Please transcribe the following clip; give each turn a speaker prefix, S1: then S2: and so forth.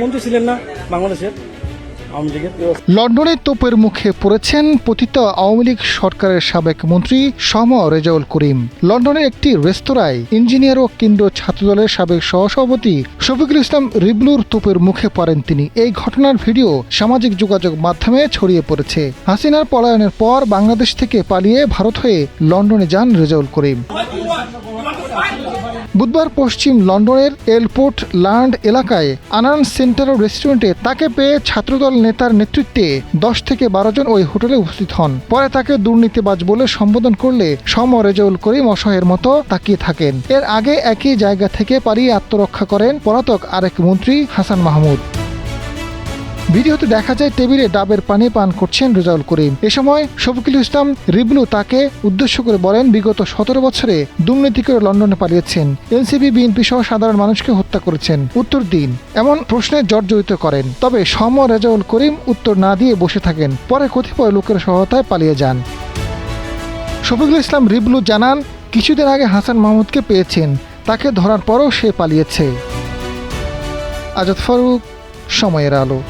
S1: প্রধানমন্ত্রী ছিলেন না বাংলাদেশের আওয়ামী লীগের।
S2: লন্ডনে তোপের মুখে পড়েছেন পতিত আওয়ামী লীগ সরকারের সাবেক মন্ত্রী শাহ রেজাউল করিম। লন্ডনের একটি রেস্তোরাঁয় ইঞ্জিনিয়ার ও কেন্দ্রীয় ছাত্রদলের সাবেক সহসভাপতি শফিকুল ইসলাম রিবলুর তোপের মুখে পড়েন তিনি। এই ঘটনার ভিডিও সামাজিক যোগাযোগ মাধ্যমে ছড়িয়ে পড়েছে। হাসিনার পলায়নের পর বাংলাদেশ থেকে পালিয়ে ভারত হয়ে লন্ডনে যান রেজাউল করিম। বুধবার পশ্চিম লন্ডনের এলপোর্ট ল্যান্ড এলাকায় আনান সেন্টার রেস্টুরেন্টে তাকে পেয়ে ছাত্রদল নেতার নেতৃত্বে 10 থেকে 12 জন ওই হোটেলে উপস্থিত হন। পরে তাকে দুর্নীতিবাজ বলে সম্বোধন করলে রেজাউল করিম অসহায়ের মতো তাকিয়ে থাকেন। এর আগে একই জায়গা থেকে পালিয়ে আত্মরক্ষা করেন পলাতক আরেক মন্ত্রী হাসান মাহমুদ। ভিডিওতে দেখা যায় টেবিলে ডাবের পানি পান করছেন রেজাউল করিম। এ সময় শফিকুল ইসলাম রিবলু তাকে উদ্দেশ্য করে বলেন, বিগত 17 বছরে দুর্নীতি করে লন্ডনে পালিয়েছেন, এনসিপি বিএনপি সহ সাধারণ মানুষকে হত্যা করেছেন, উত্তর দিন। এমন প্রশ্নে জর্জরিত করেন। তবে রেজাউল করিম উত্তর না দিয়ে বসে থাকেন। পরে কতিপয় লোকের সহায়তায় পালিয়ে যান। শফিকুল ইসলাম রিবলু জানান, কিছুদিন আগে হাসান মাহমুদকে পেয়েছেন, তাকে ধরার পরও সে পালিয়েছে। আজাদ ফারুক, সময়ের আলো।